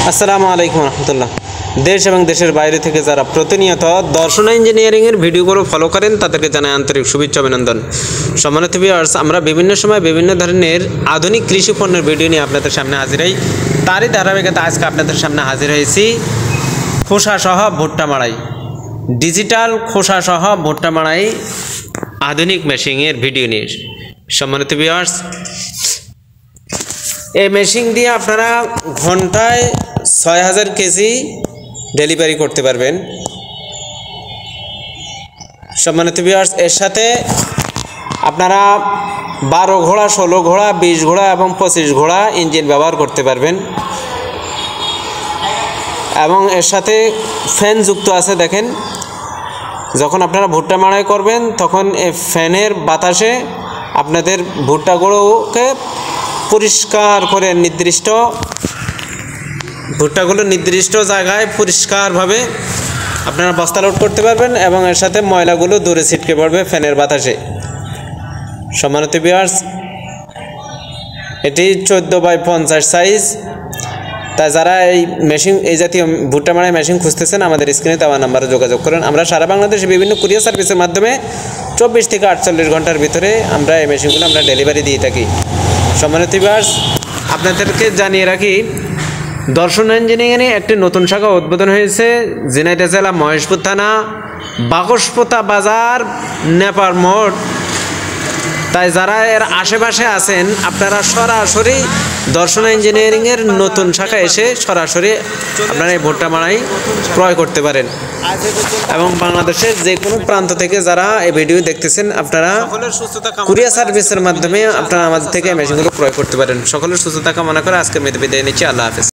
আসসালামু আলাইকুম রহমতুল্লাহ। দেশ এবং দেশের বাইরে থেকে যারা প্রতিনিয়ত দর্শন ইঞ্জিনিয়ারিংয়ের ভিডিওগুলো ফলো করেন তাদেরকে জানাই আন্তরিক শুভেচ্ছা অভিনন্দন। সম্মানিত ভিউয়ার্স, আমরা বিভিন্ন সময় বিভিন্ন ধরনের আধুনিক কৃষি পণ্যের ভিডিও নিয়ে আপনাদের সামনে হাজির হই। তারই ধারাবাহিকতা আজকে আপনাদের সামনে হাজির হয়েছি খোসাসহ ভুট্টা মাড়াই, ডিজিটাল খোসাসহ ভুট্টা মাড়াই আধুনিক মেশিনের ভিডিও নিয়ে। সম্মানিত ভিউয়ার্স, এই মেশিন দিয়ে আপনারা ঘন্টায় ৬,০০০ কেজি ডেলিভারি করতে পারবেন। সম্মানিত ভিউয়ার্স, এর সাথে আপনারা ১২ ঘোড়া, ১৬ ঘোড়া, ২০ ঘোড়া এবং ২৫ ঘোড়া ইঞ্জিন ব্যবহার করতে পারবেন। এবং এর সাথে ফ্যান যুক্ত আছে। দেখেন, যখন আপনারা ভুট্টা মাড়াই করবেন তখন এই ফ্যানের বাতাসে আপনাদের ভুট্টাগুলোকে পরিষ্কার করে ভুট্টাগুলো নির্দিষ্ট জায়গায় পরিষ্কারভাবে আপনারা বস্তা লোড করতে পারবেন এবং এর সাথে ময়লাগুলো দূরে ছিটকে পড়বে ফ্যানের বাতাসে। সম্মানিত ভিউয়ার্স, এটি 14x50 সাইজ। তাই যারা এই জাতীয় ভুট্টা মাড়াই মেশিন খুঁজতেছেন আমাদের স্ক্রিনে দেওয়া নাম্বারে যোগাযোগ করেন। আমরা সারা বাংলাদেশে বিভিন্ন কুরিয়ার সার্ভিসের মাধ্যমে 24 থেকে 48 ঘন্টার ভিতরে আমরা এই মেশিনগুলো ডেলিভারি দিয়ে থাকি। সম্মানিত ভিউয়ার্স, আপনাদেরকে জানিয়ে রাখি, দর্শন ইঞ্জিনিয়ারিং একটি নতুন শাখা উদ্বোধন হয়েছে ঝিনাইদহ জেলা মহেশপুর থানা, বাকসপোতা বাজার, নেপার মোড়। তাই যারা এর আশেপাশে আছেন আপনারা সরাসরি দর্শন ইঞ্জিনিয়ারিংয়ের নতুন শাখা এসে সরাসরি আপনারা এই ভুট্টা মাড়াই ক্রয় করতে পারেন। এবং বাংলাদেশের যে কোনো প্রান্ত থেকে যারা এই ভিডিও দেখতেছেন আপনারা কুরিয়ার সার্ভিসের মাধ্যমে আপনারা আমাদের থেকে মেশিনগুলো ক্রয় করতে পারেন। সকলের সুস্থতা কামনা করে আজকে বিদায় নিচ্ছি। আল্লাহ হাফেজ।